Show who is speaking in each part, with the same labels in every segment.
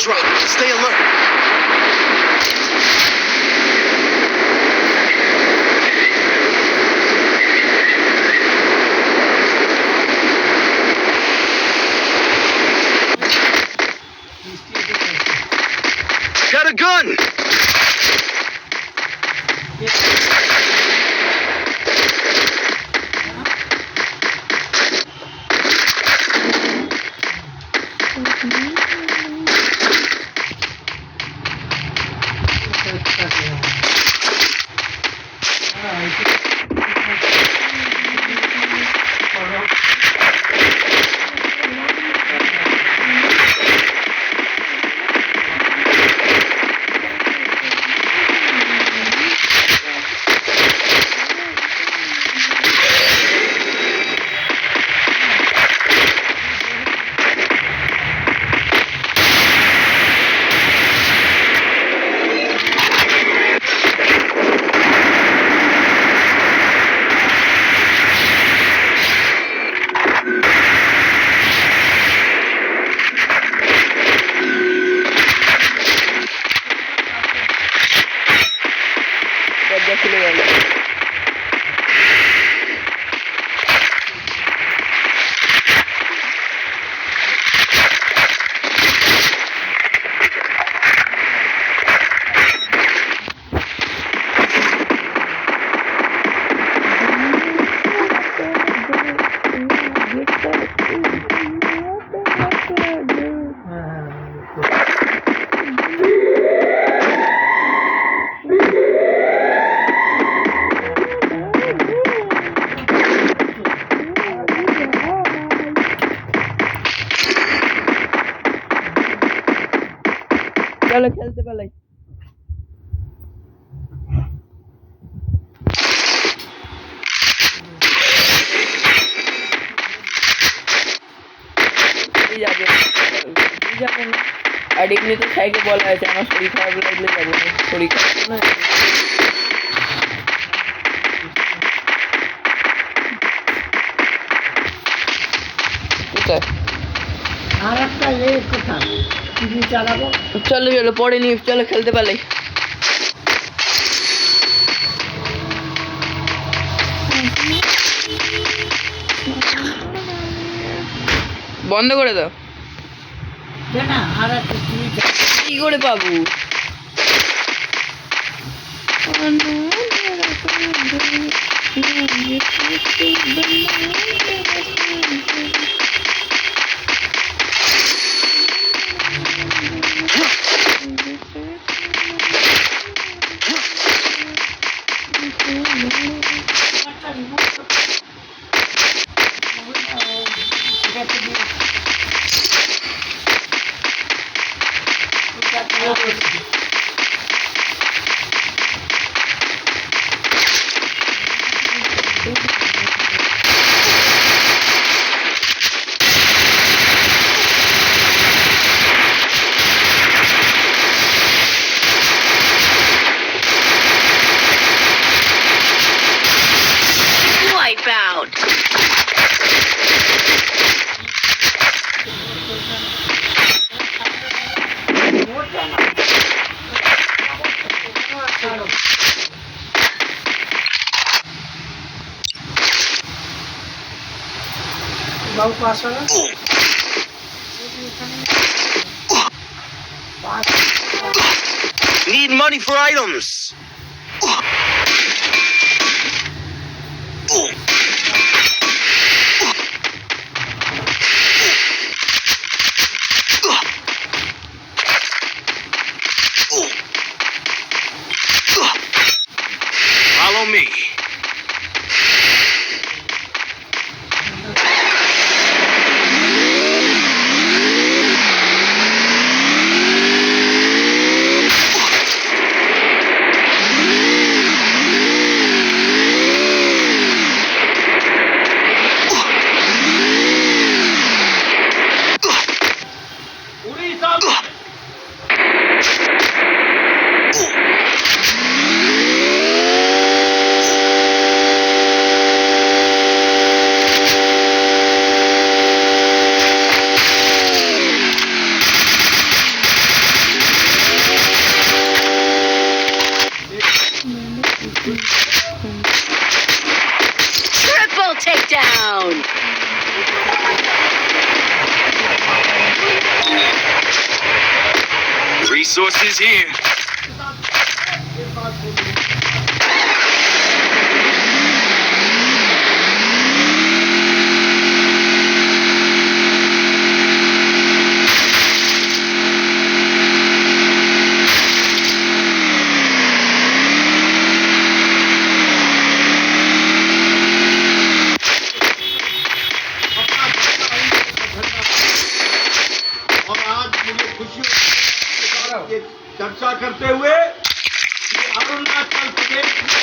Speaker 1: drop. Stay alert. Got a gun!
Speaker 2: দরজা খুলে গেল। চলো খেলতে পালাই। যাবো না আর এমনি তো সাইকে বলা আছে আমার শরীর খারাপ লাগলে যাবো না, শরীর খারাপ না। কোথায়
Speaker 3: আর একটা কোথায় টিভি চালাবো।
Speaker 2: চলো চলো পরে নিয়ে চলো খেলতে পালাই। বন্ধ করে দাও।
Speaker 3: না আর একটা টিভি
Speaker 2: কি করে পাবো?
Speaker 4: Wipeout.
Speaker 3: বাবু পাশে
Speaker 1: Need money for items. Follow me. Resources here.
Speaker 4: और आज मुझे खुशी होती है चर्चा करते हुए कि Arunachal Pradesh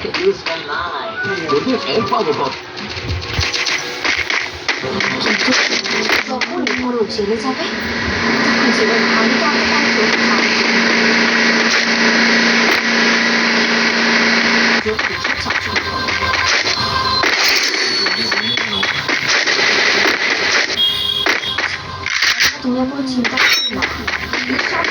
Speaker 5: And Godrej Power Pocket. যখন ওরা জেলে যাবে তখন জেলের ভাবিটা আমাকে তুমি আর কোনো চিন্তা করো না সব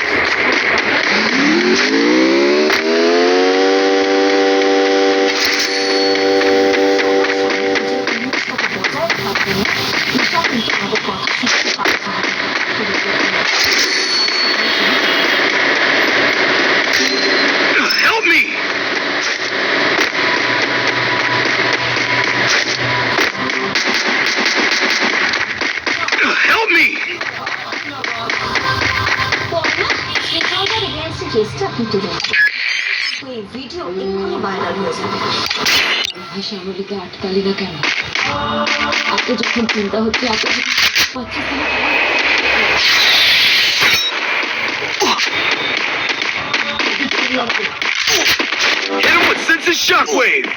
Speaker 1: Help me! Help me!
Speaker 5: কেসটা আপনি তুলুন এই ভিডিও এক্ষুনি ভাইরাল হয়ে যাবে ভাই শ্যামলীকে আটকালি না কেন এত যখন চিন্তা হচ্ছে এত পাচ্ছি
Speaker 1: Hit him with sense of shockwave!